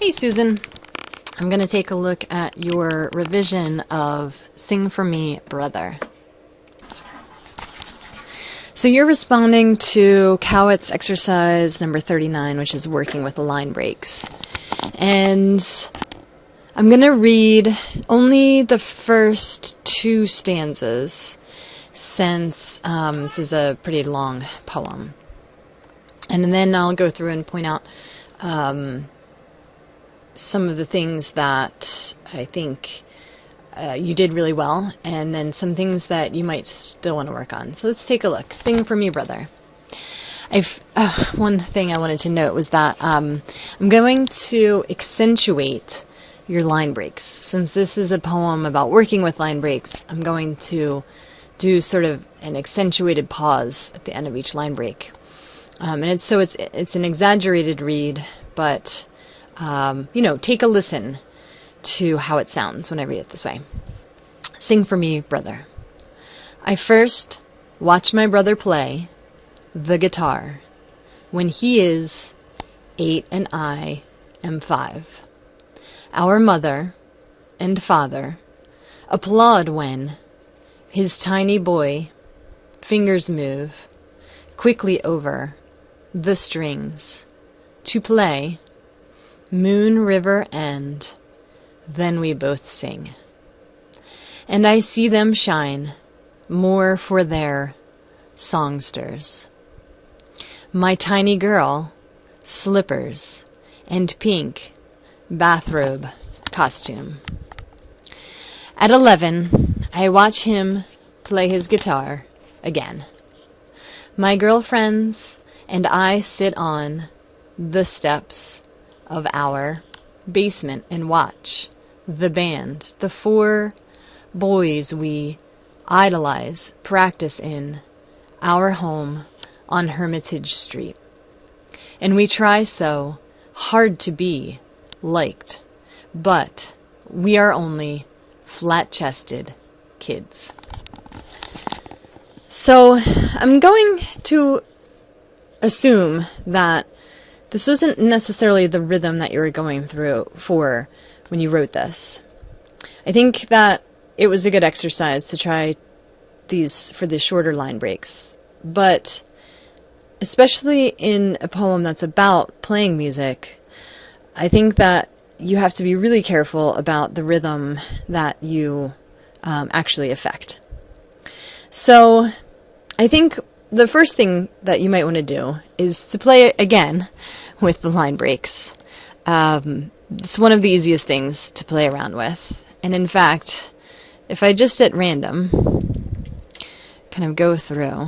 Hey Susan, I'm going to take a look at your revision of Sing for Me, Brother. So you're responding to Cowett's exercise number 39, which is working with the line breaks. And I'm going to read only the first two stanzas since this is a pretty long poem. And then I'll go through and point out some of the things that I think you did really well, and then some things that you might still want to work on. So let's take a look. Sing for Me, Brother. One thing I wanted to note was that I'm going to accentuate your line breaks. Since this is a poem about working with line breaks, I'm going to do sort of an accentuated pause at the end of each line break. And it's an exaggerated read, but take a listen to how it sounds when I read it this way. Sing for me, brother. I first watch my brother play the guitar when he is 8 and I am 5. Our mother and father applaud when his tiny boy fingers move quickly over the strings to play Moon River and then we both sing. And I see them shine more for their songsters. My tiny girl, slippers and pink bathrobe costume. At 11, I watch him play his guitar again. My girlfriends and I sit on the steps of our basement and watch the band, the 4 boys we idolize, practice in our home on Hermitage Street. And we try so hard to be liked, but we are only flat-chested kids. So I'm going to assume that this wasn't necessarily the rhythm that you were going through for when you wrote this. I think that it was a good exercise to try these for the shorter line breaks, but especially in a poem that's about playing music, I think that you have to be really careful about the rhythm that you actually affect. So I think the first thing that you might want to do is to play it again with the line breaks. It's one of the easiest things to play around with. And in fact, if I just at random kind of go through,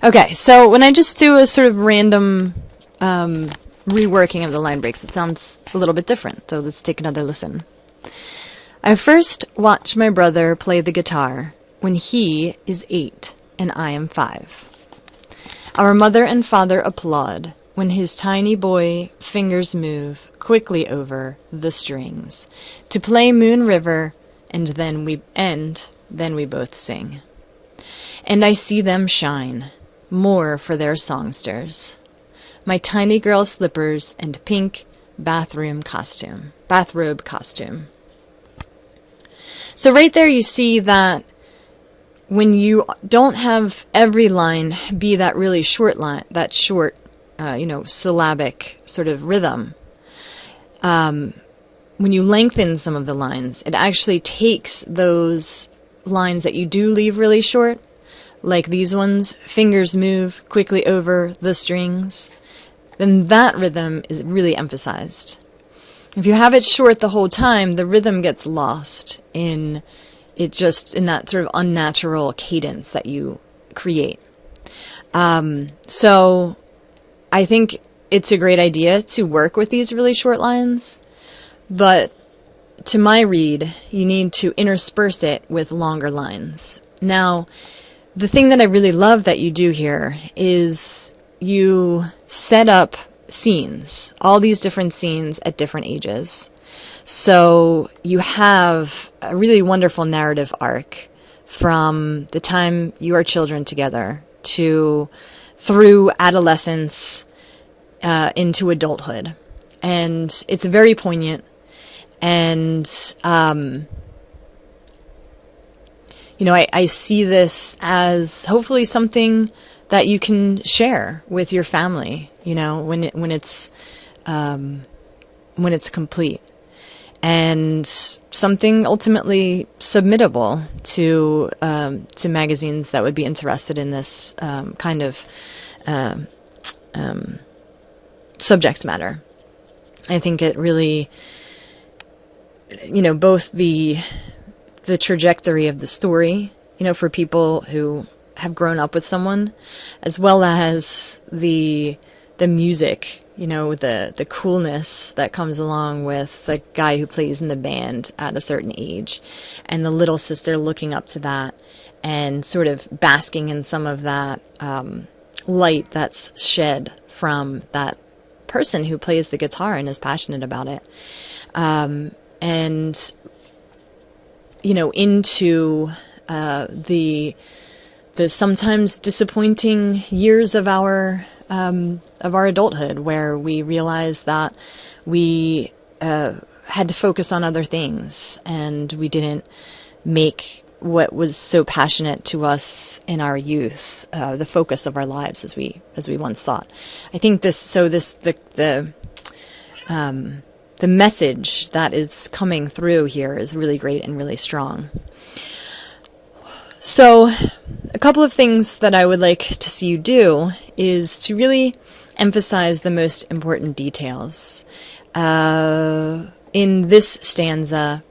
okay, so when I just do a sort of random reworking of the line breaks, it sounds a little bit different. So let's take another listen. I first watch my brother play the guitar when he is 8 and I am 5. Our mother and father applaud when his tiny boy fingers move quickly over the strings to play Moon River, and then we both sing. And I see them shine more for their songsters. My tiny girl slippers and pink bathrobe costume. So right there you see that when you don't have every line be that really short line, that short, syllabic sort of rhythm, when you lengthen some of the lines, it actually takes those lines that you do leave really short, like these ones, fingers move quickly over the strings, then that rhythm is really emphasized. If you have it short the whole time, the rhythm gets lost in that sort of unnatural cadence that you create. So I think it's a great idea to work with these really short lines, but to my read, you need to intersperse it with longer lines. Now, the thing that I really love that you do here is you set up scenes, all these different scenes at different ages. So you have a really wonderful narrative arc from the time you are children together to through adolescence into adulthood. And it's very poignant. And, I see this as hopefully something that you can share with your family, when it's complete, and something ultimately submittable to magazines that would be interested in this kind of subject matter. I think it really, both the trajectory of the story, for people who have grown up with someone, as well as the music, the coolness that comes along with the guy who plays in the band at a certain age, and the little sister looking up to that and sort of basking in some of that light that's shed from that person who plays the guitar and is passionate about it. And into the sometimes disappointing years of our adulthood, where we realized that we had to focus on other things, and we didn't make what was so passionate to us in our youth the focus of our lives as we once thought. I think the message that is coming through here is really great and really strong. So a couple of things that I would like to see you do is to really emphasize the most important details. In this stanza,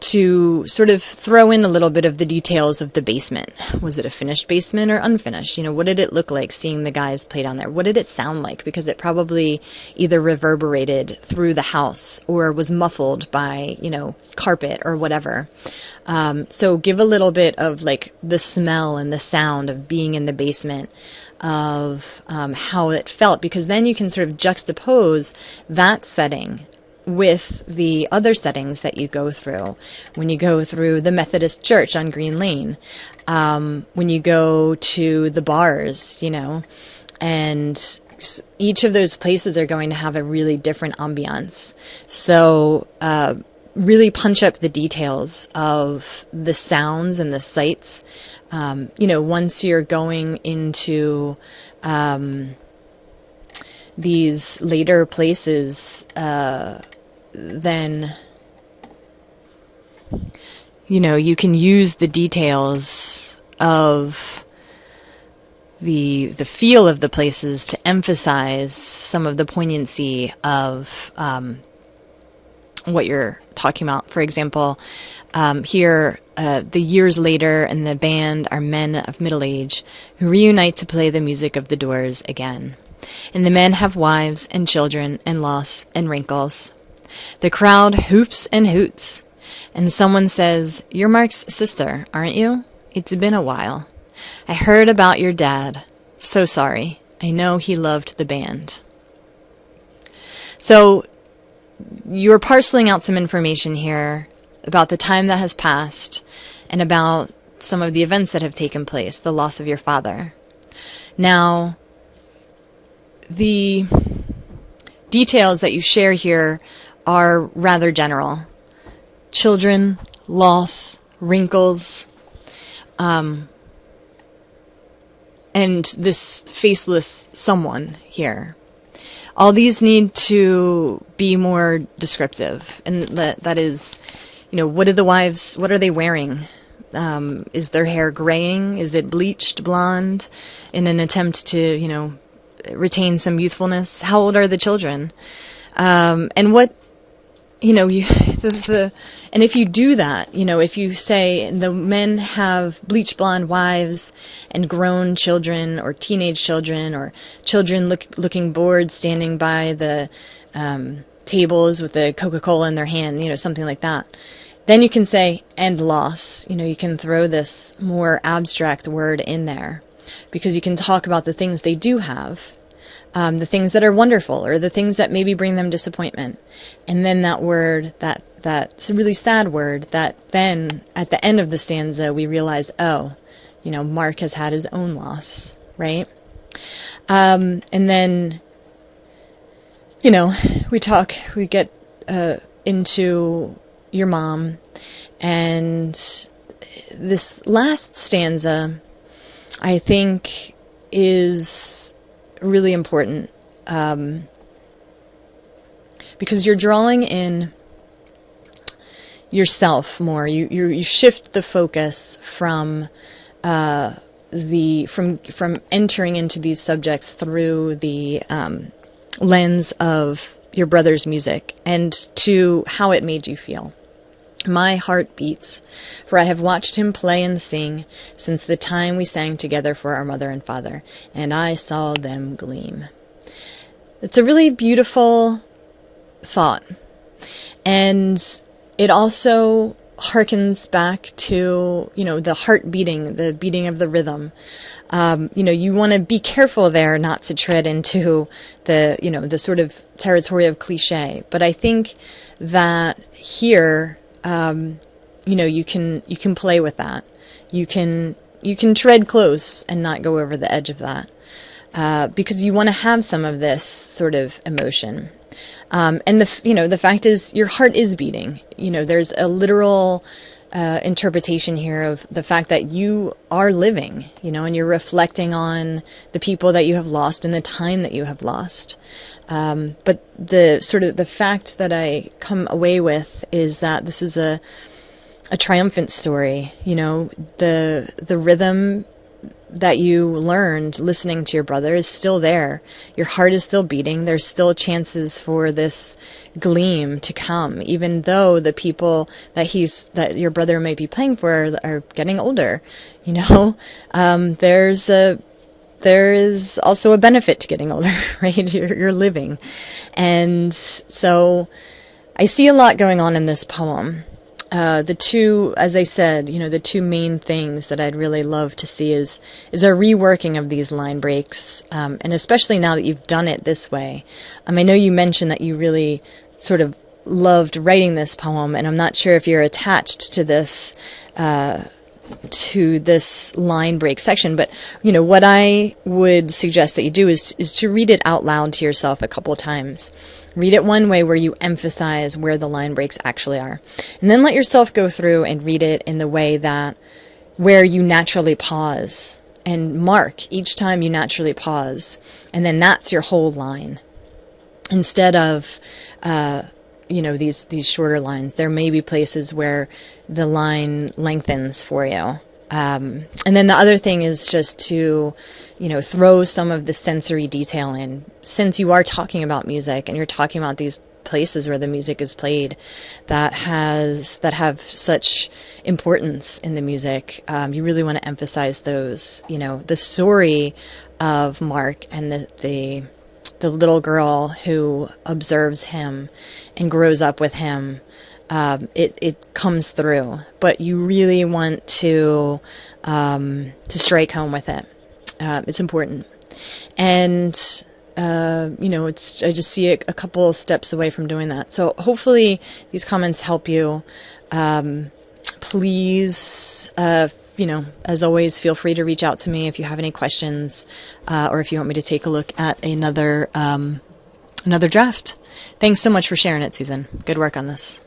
to sort of throw in a little bit of the details of the basement. Was it a finished basement or unfinished? What did it look like seeing the guys play down there? What did it sound like? Because it probably either reverberated through the house or was muffled by, carpet or whatever. So give a little bit of like the smell and the sound of being in the basement, of how it felt, because then you can sort of juxtapose that setting with the other settings that you go through. When you go through the Methodist Church on Green Lane, when you go to the bars, and each of those places are going to have a really different ambiance. So really punch up the details of the sounds and the sights. Once you're going into these later places, then you can use the details of the feel of the places to emphasize some of the poignancy of what you're talking about. For example, here, the years later, and the band are men of middle age who reunite to play the music of the Doors again. And the men have wives and children and loss and wrinkles. The crowd hoops and hoots, and someone says, "You're Mark's sister, aren't you? It's been a while. I heard about your dad. So sorry. I know he loved the band." So you're parceling out some information here about the time that has passed and about some of the events that have taken place, the loss of your father. Now, the details that you share here are rather general. Children, loss, wrinkles, and this faceless someone here. All these need to be more descriptive, and that is, what are they wearing? Is their hair graying? Is it bleached blonde in an attempt to, retain some youthfulness? How old are the children? And what, and if you do that, if you say the men have bleach blonde wives and grown children or teenage children or children looking bored standing by the tables with the Coca-Cola in their hand, something like that. Then you can say, and loss. You can throw this more abstract word in there because you can talk about the things they do have, the things that are wonderful or the things that maybe bring them disappointment. And then that word, that's a really sad word that then at the end of the stanza we realize, Mark has had his own loss, right? And then, we get into your mom, and this last stanza I think is really important because you're drawing in yourself more. You shift the focus from from entering into these subjects through the lens of your brother's music and to how it made you feel. My heart beats, for I have watched him play and sing since the time we sang together for our mother and father, and I saw them gleam. It's a really beautiful thought, and it also harkens back to, the heart beating, the beating of the rhythm. You want to be careful there not to tread into the sort of territory of cliche. But I think that here, you can play with that. You can tread close and not go over the edge of that, because you want to have some of this sort of emotion. And the fact is your heart is beating. There's a literal interpretation here of the fact that you are living, and you're reflecting on the people that you have lost and the time that you have lost. But the fact that I come away with is that this is a triumphant story. The rhythm that you learned listening to your brother is still there. Your heart is still beating. There's still chances for this gleam to come, even though the people that your brother might be playing for are getting older. There is also a benefit to getting older, right? You're living. And so I see a lot going on in this poem. The two, as I said, the two main things that I'd really love to see is a reworking of these line breaks, and especially now that you've done it this way. I know you mentioned that you really sort of loved writing this poem, and I'm not sure if you're attached to this line break section, but what I would suggest that you do is to read it out loud to yourself a couple times. Read it one way where you emphasize where the line breaks actually are, and then let yourself go through and read it in the way that where you naturally pause and mark each time you naturally pause, and then that's your whole line instead of these shorter lines. There may be places where the line lengthens for you. And then the other thing is just to, throw some of the sensory detail in. Since you are talking about music and you're talking about these places where the music is played that have such importance in the music, you really want to emphasize those. The story of Mark and the little girl who observes him and grows up with him, it comes through. But you really want to strike home with it. It's important. And I just see a couple steps away from doing that. So hopefully these comments help you. Please, as always, feel free to reach out to me if you have any questions, or if you want me to take a look at another draft. Thanks so much for sharing it, Susan. Good work on this.